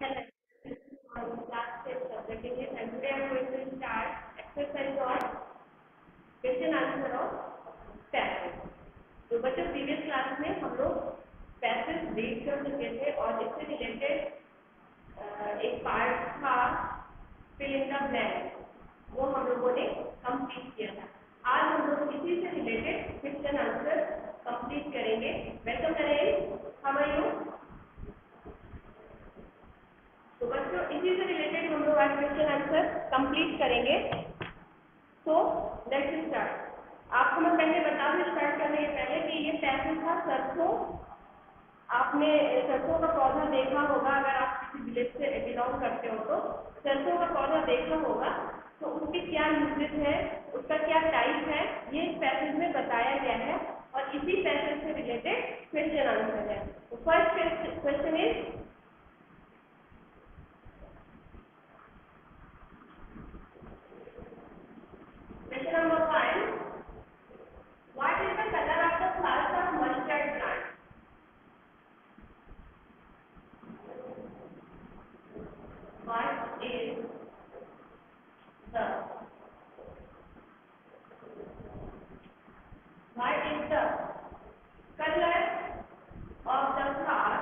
Hello, this is my class 5 subject English and today I am going to start exercise on question answer of passage. तो बच्चों previous class में हम लोग passage read कर चुके थे और इससे रिलेटेड एक पार्ट था फिल इन द ब्लैंक, वो हम लोगों ने कंप्लीट किया था। आज हम लोग इसी से रिलेटेड क्वेश्चन आंसर कंप्लीट करेंगे। वेलकम करें, हाउ आर यू? तो बच्चों इसी से रिलेटेड हम लोग आज क्वेश्चन आंसर कंप्लीट करेंगे। तो लेट्स स्टार्ट। आपको मैं पहले बता दूं स्टार्ट करने के पहले कि ये पैसेज था सरसों। आपने सरसों का पौधा देखा होगा, अगर आप किसी विलेज से बिलोंग करते हो तो सरसों का पौधा देखा होगा। तो उसके क्या यूजेस है, उसका क्या टाइप है, ये इस पैसेज में बताया गया है और इसी पैसेज से रिलेटेड क्वेश्चन आंसर है। तो first question is question number 1. What is the color of the flowers of mustard plant? What is the color of the flower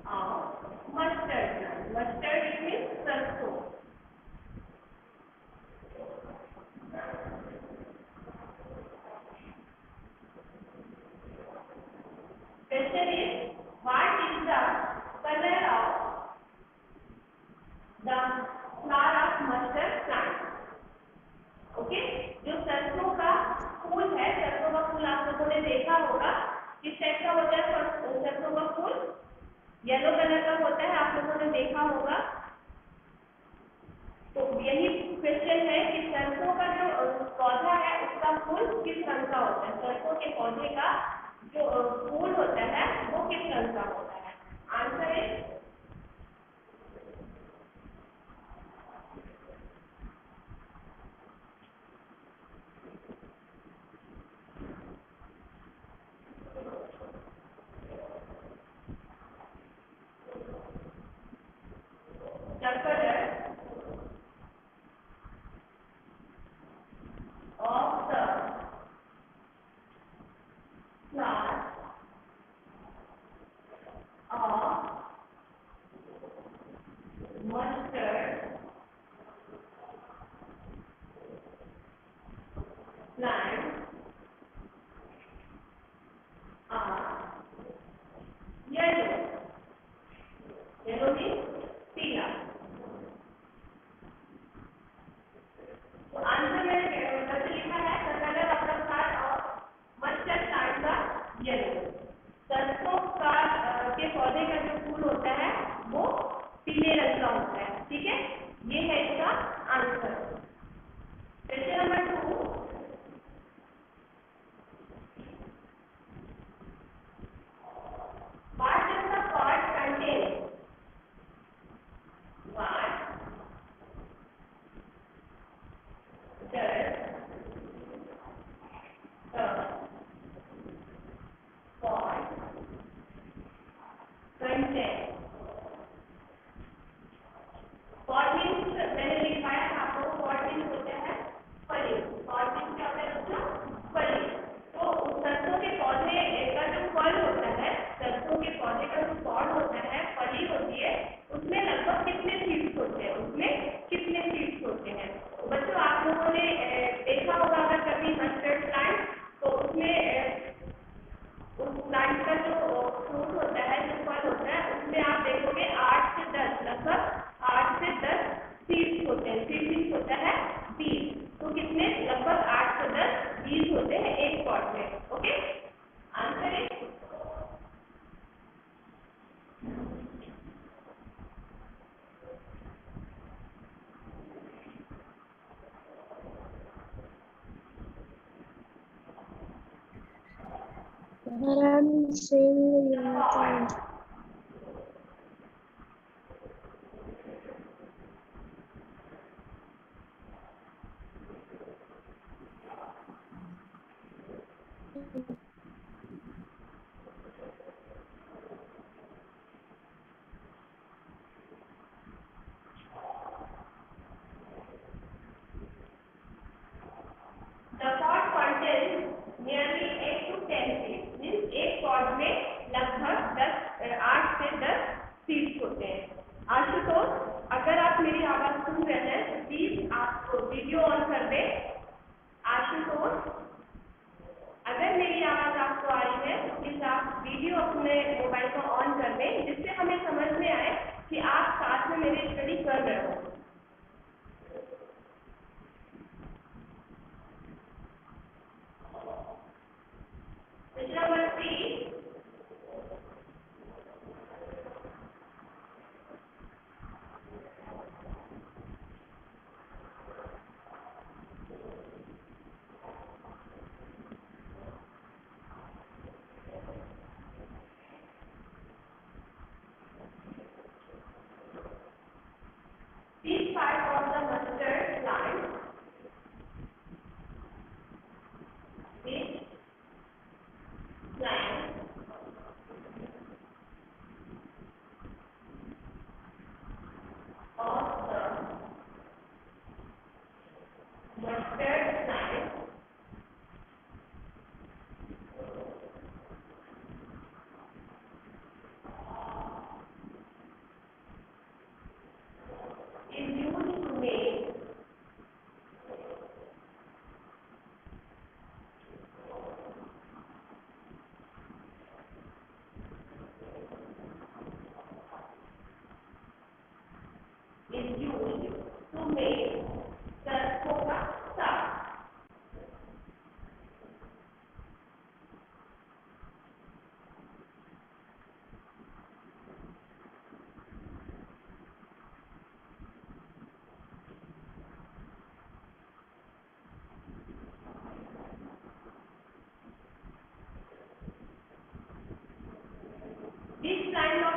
of mustard plant? Mustard it means sarson. Question is, what is the color of the flower of mustard plant? Okay, जो सरसों का फूल है, सरसों का फूल आप लोगों ने देखा होगा किस टाइप का होता है। सरसों का फूल येलो कलर का होता है, आप लोगों ने देखा होगा। तो यही क्वेश्चन है कि सरसों का जो पौधा है उसका फूल किस रंग का होता है। सरसों के पौधे का जो फूल होता है वो किस रंग का होता है? Answer is the color of the flower of mustard plant are yellow. Yellow means पीला। तो आंसर में कैसे लिखा है? The colour of the flower of mustard plant का येलो। सरसों का के पौधे का जो फूल होता है वो पीले रंग का होता है। ठीक है, ये है इसका answer. Question number 2, what does the pod contain? What does the pod contain? Pot means मैंने लिखवाया था आपको, पॉट मीन्स होता है फली। पॉट मीन्स क्या होता है बच्चों? फली। तो सरसों के पौधे का जो फल होता है, सरसों के पौधे का जो पॉड होता है, फली होती है, उसमें लगभग कितने सीड्स होते हैं? उसमें कितने सीड्स होते हैं? तो बच्चों आप लोगों ने देखा होगा अगर कभी मस्टर्ड प्लांट, तो उसमें उस प्लांट का जो फ्रूट होता है, जो फल होता है, उसमें आप देखोगे 8 से 10, लगभग 8 से 10 सीड्स होते हैं। सीड्स होता है बीज। तो कितने? लगभग 8 से 10 बीज होते हैं एक पॉट में। Okay, answer is I'm saying pot. mustard plant is used to make सरसों का साग। This kind of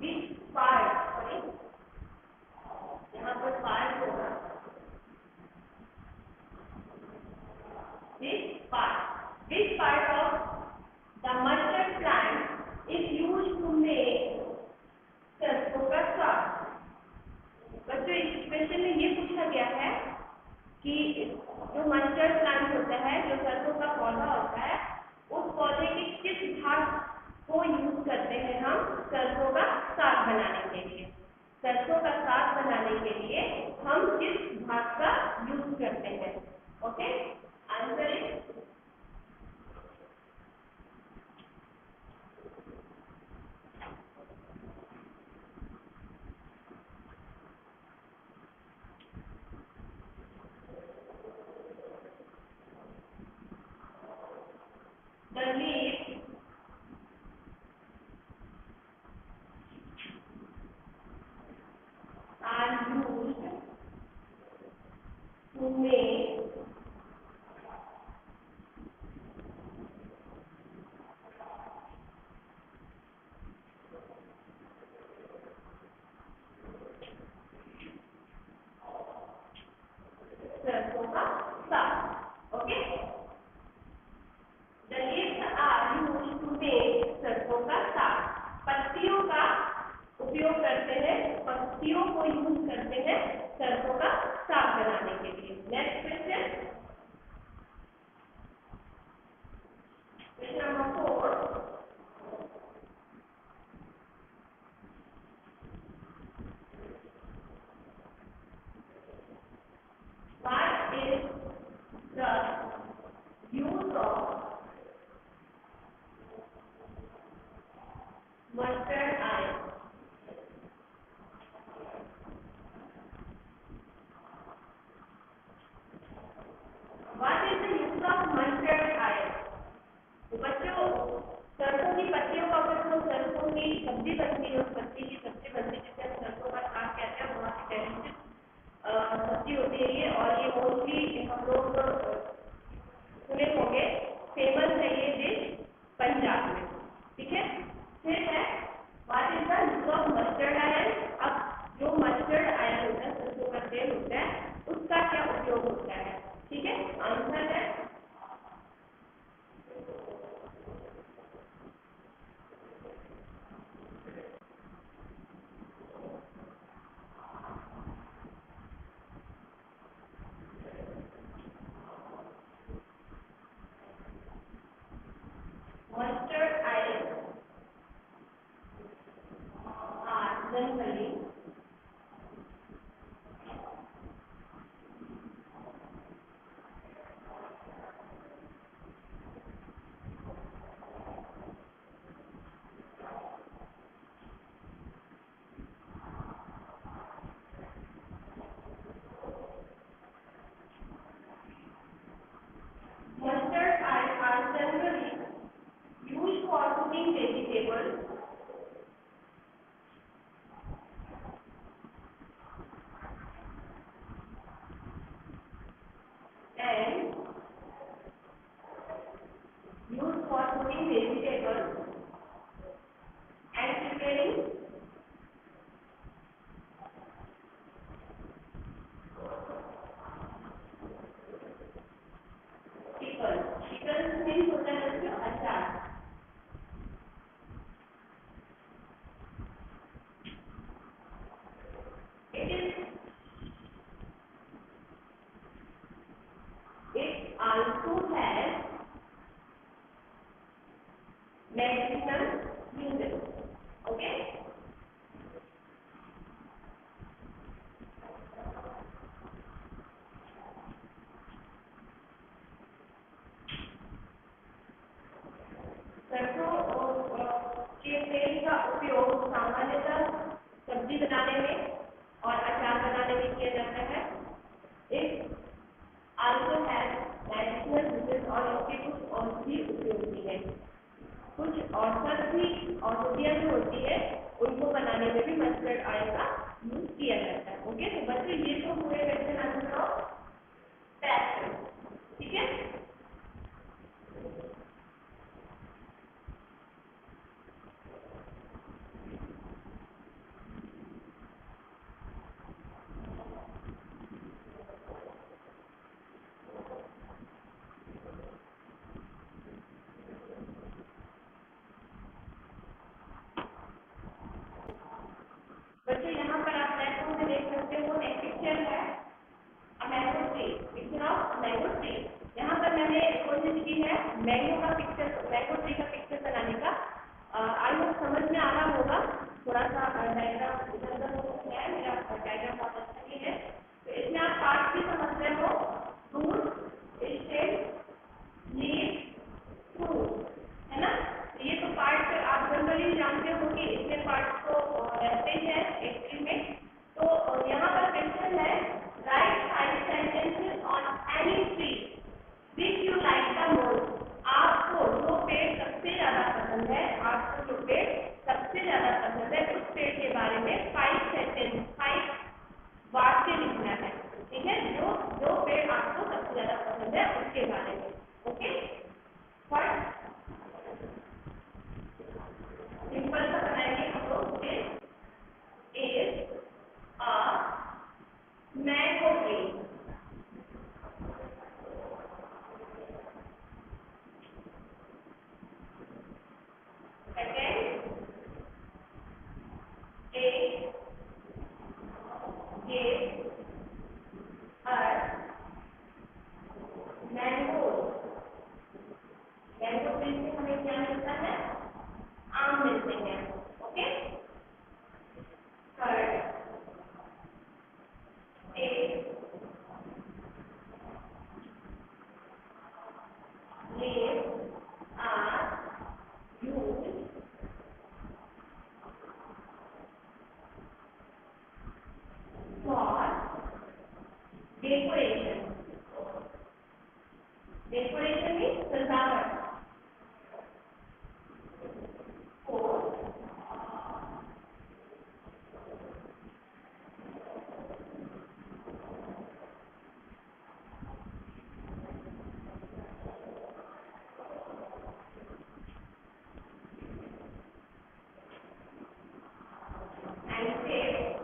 this part, sorry, यहाँ पर part होगा। This part of the mustard plant is used to make सरसों का साग। बच्चों इस क्वेश्चन में ये पूछा गया है कि जो मस्टर्ड प्लांट होता है, जो सरसों का पौधा होता है, उस पौधे के किस भाग को यूज करते हैं हम सरसों का साग बनाने के लिए। सरसों का साग बनाने के लिए हम किस भाग का यूज करते हैं? Okay, answer is the leaves are used to make सरसों का साग। Okay, the leaves are used to make सरसों का साग। पत्तियों का उपयोग करते हैं, पत्तियों को यूज करते हैं सरसों का साग बनाने के लिए। Next question, question number 4। What is the use of mustard oil? What is the use of mustard oil? तो बच्चों, सरसों की पत्तियों का उपयोग सरसों की सब्जी बनती है, उस पत्ती की सब्जी बनती है जिसे हम सरसों का साग कहते हैं। बहुत ही टेस्टी सब्जी होती है ये, और ये मोस्टली हम लोग सुने होंगे, फेमस है ये डिश पंजाब में। ठीक है, फिर है what is the use of mustard oil. अब जो मस्टर्ड आयल होता है, सरसों का तेल होता है, उसका क्या उपयोग होता है? ठीक है, आंसर है mustard oil are generally used for cooking vegetables and used for cooking vegetables and preparing pickles. Pickles means होता है बच्चों अचार। It is औसत भी औषधियाँ जो होती है उनको बनाने में भी मस्टर्ड ऑयल का यूज किया जाता है। ओके, तो बच्चों ये तो हुए क्वेश्चन आंसर ऑफ पैशन, ठीक है। बच्चों यहाँ पर आप प्लेटफॉर्म में देख सकते हो नेक्स्ट पिक्चर है mango tree, picture of mango tree. यहाँ पर मैंने कोशिश की है मैंगो का पिक्चर, मैंगो ट्री का पिक्चर बनाने का। आई होप समझ में आ रहा होगा। थोड़ा सा डायग्राम इधर उधर हो गया है, मेरा डायग्राम बहुत अच्छा नहीं है। तो इसमें आप पार्ट भी समझ रहे हो, रूट, स्टेम, लीफ, फ्रूट, है ना। ये तो पार्ट आप जनरली जानते हो कि इतने पार्ट तो रहते हैं एक ट्री में। तो यहाँ पर क्वेश्चन है right 5 sentences on any tree which you like the most. आपको जो पेड़ सबसे ज्यादा पसंद है, आपको जो पेड़ सबसे ज्यादा पसंद है उस पेड़ के बारे में 5 सेंटेंस, 5 वाक्य लिखना है, ठीक है। जो पेड़ आपको सबसे ज्यादा पसंद है उसके बारे में। ओके, फर्स्ट सिंपल सा बनाएंगे हम लोग। This is a mango tree. Second, a give us mango. Mango tree से हमें क्या मिलता है? आम मिलते हैं। Okay, third, a leaves are used for decoration. Decoration means सजावट। Fourth, and fifth,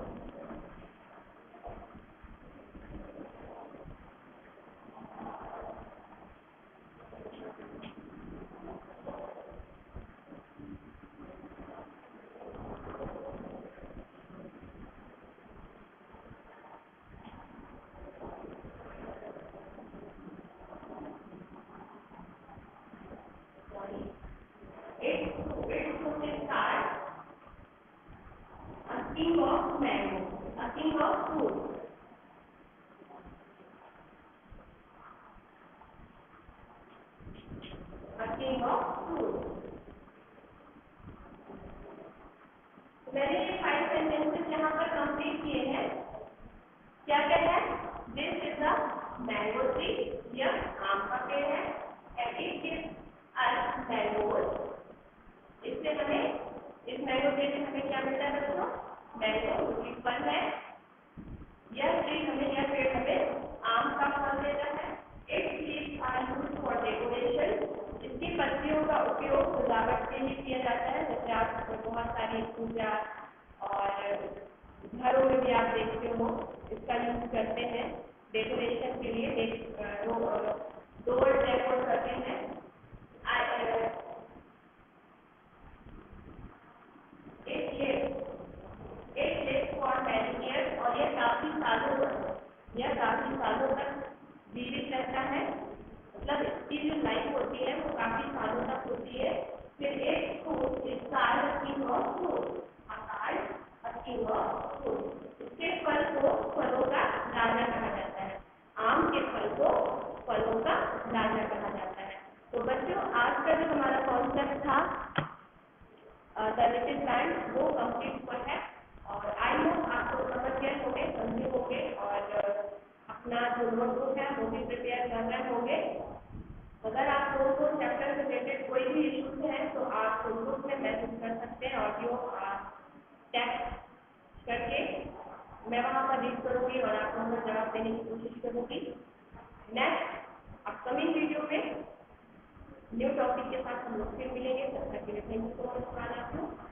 it's to start a king of mango, a king of fruit. A king of fruit. मैंने ये 5 सेंटेंसेस यहाँ पर कंप्लीट किए हैं। क्या क्या है? This is a mango tree, यह आम का पेड़ है। And it gives us mangoes. इससे हमें, इस मैंगो ट्री से हमें क्या मिलता है बच्चों? मैंगो, जो कि फल है। यह ट्री हमें, यह पेड़ हमें आम का फल देता है। Its leaves are used for decoration. इसकी पत्तियों का उपयोग सजावट के लिए किया जाता है। जैसे आप बहुत सारी पूजा और घरों में भी आप देखते हो इसका यूज करते हैं डेकोरेशन के लिए। डोर डेकोर करते हैं। एक लिव्स फॉर मैनी ईयर्स, और यह काफी सालों तक जीवित रहता है। मतलब इसकी जो लाइफ होती है वो काफी सालों तक होती है। फिर एक फ्रूट, इसका king of fruit, king of fruit। इसके फल को फलों का राजा कहा जाता है। आम के फल को फलों का राजा कहा जाता है। तो बच्चों, आज का जो हमारा कॉन्सेप्ट था द लिटिल प्लांट, वो कंप्लीट हुआ है। और आई होप आपको समझ गए होंगे, समझे होंगे, और अपना जो नोटबुक है वो भी प्रिपेयर कर रहे होंगे। अगर आप दो चैप्टर से रिलेटेड कोई भी इश्यूज हैं तो आप सकते हैं ऑडियो टेक्स्ट करके। मैं वहाँ पर रीड करूँगी और आप लोगों को जवाब देने की कोशिश करूँगी। नेक्स्ट अपकमिंग वीडियो में न्यू टॉपिक के साथ हम लोग फिर मिलेंगे। तब तक के लिए थैंक यू सो मच।